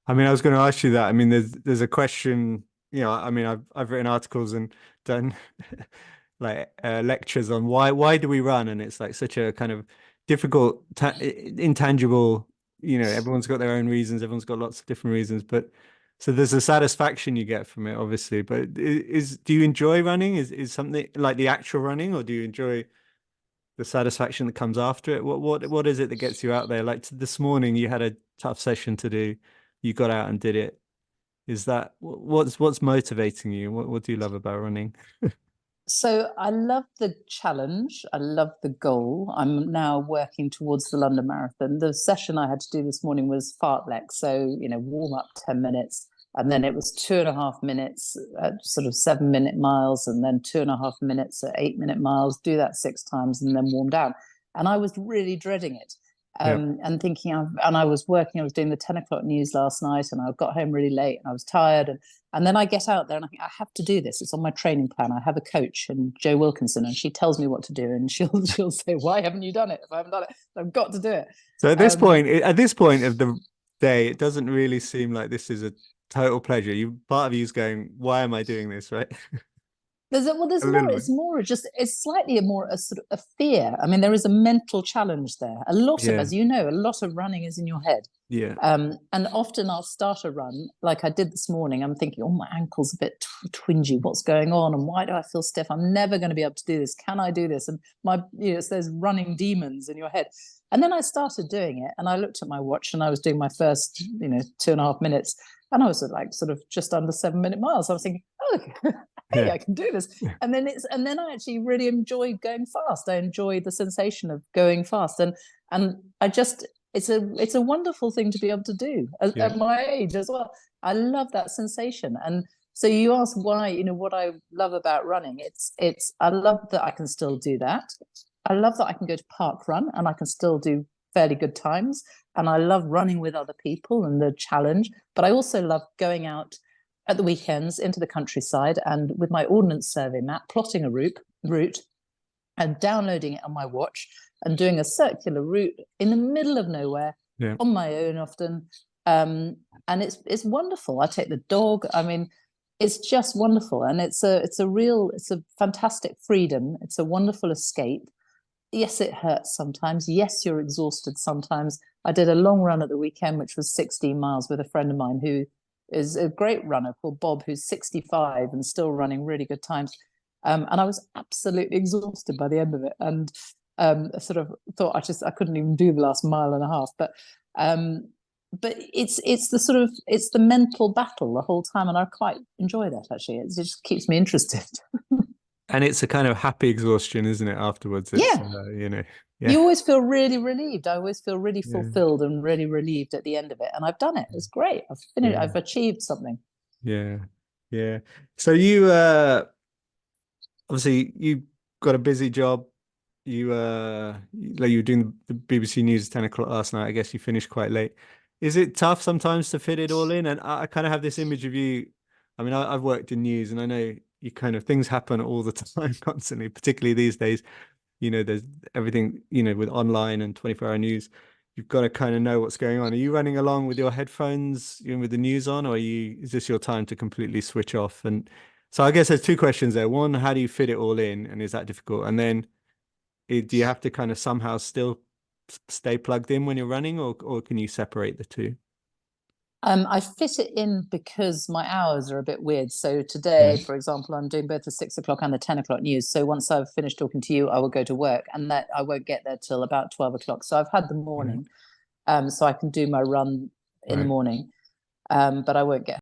I mean, I was going to ask you that. I mean, there's a question, I mean, I've written articles and done like lectures on why do we run, and it's like such a kind of difficult, ta intangible. Everyone's got their own reasons. Everyone's got lots of different reasons, but so there's a satisfaction you get from it, obviously. But do you enjoy running? Is something like the actual running, or do you enjoy the satisfaction that comes after it? What is it that gets you out there? Like this morning, you had a tough session to do. You got out and did it. Is that what's motivating you? What do you love about running? So I love the challenge. I love the goal. I'm now working towards the London Marathon. The session I had to do this morning was fartlek. So, warm up 10 minutes. And then it was 2.5 minutes at sort of 7-minute miles, and then 2.5 minutes at 8-minute miles. Do that 6 times and then warm down. And I was really dreading it. Yeah. And thinking, and I was working, I was doing the 10 o'clock news last night, and I got home really late and I was tired. And then I get out there and I think, I have to do this. It's on my training plan. I have a coach, and Jo Wilkinson, and she tells me what to do. And she'll say, why haven't you done it? If I haven't done it, I've got to do it. So at this point of the day, it doesn't really seem like this is a total pleasure. Part of you is going, why am I doing this, right? There's A more. little bit. It's more just. It's slightly a sort of a fear. I mean, there is a mental challenge there. A lot of, Yeah. as you know, a lot of running is in your head. Yeah. And often I'll start a run like I did this morning. I'm thinking, oh, my ankle's a bit twingy. What's going on? And why do I feel stiff? I'm never going to be able to do this. Can I do this? And it's those running demons in your head. And then I started doing it, and I looked at my watch, and I was doing my first, 2.5 minutes, and I was sort of just under 7-minute miles. I was thinking, oh, hey, Yeah. I can do this. And then I actually really enjoyed going fast. I enjoyed the sensation of going fast, and I just it's a wonderful thing to be able to do Yeah. at my age as well. I love that sensation. And so you ask why, what I love about running. It's I love that I can still do that. I love that I can go to park run and I can still do fairly good times. And I love running with other people and the challenge. But I also love going out at the weekends into the countryside and with my ordnance survey map, plotting a route and downloading it on my watch and doing a circular route in the middle of nowhere Yeah. on my own often. And it's wonderful. I take the dog. I mean, it's just wonderful. And it's a fantastic freedom. It's a wonderful escape. Yes, it hurts sometimes. Yes, you're exhausted sometimes. I did a long run at the weekend, which was 16 miles with a friend of mine who is a great runner called Bob, who's 65 and still running really good times. And I was absolutely exhausted by the end of it, and I sort of thought I couldn't even do the last mile and a half. But it's the mental battle the whole time, and I quite enjoy that actually. It just keeps me interested. And it's a kind of happy exhaustion, isn't it? Afterwards, it's Yeah, yeah. you always feel really relieved. I always feel really Yeah. fulfilled and really relieved at the end of it, and I've done it. It's great. I've finished. Yeah. I've achieved something. Yeah. Yeah. So you obviously you got a busy job. Like you were doing the BBC News at 10 o'clock last night. I guess you finished quite late. Is it tough sometimes to fit it all in? And I kind of have this image of you. I mean, I've worked in news, and I know you kind of things happen all the time, constantly, particularly these days. There's everything, with online and 24-hour news. You've got to kind of know what's going on. Are you running along with your headphones, with the news on, or is this your time to completely switch off? And so I guess there's two questions there. One, how do you fit it all in, and is that difficult? And then do you have to kind of somehow still stay plugged in when you're running, or can you separate the two? I fit it in because my hours are a bit weird. So Yeah. today, for example, I'm doing both the 6 o'clock and the 10 o'clock news. So once I've finished talking to you, I will go to work, and that I won't get there till about 12 o'clock. So I've had the Right. morning, so I can do my run in the Right. morning. But I won't get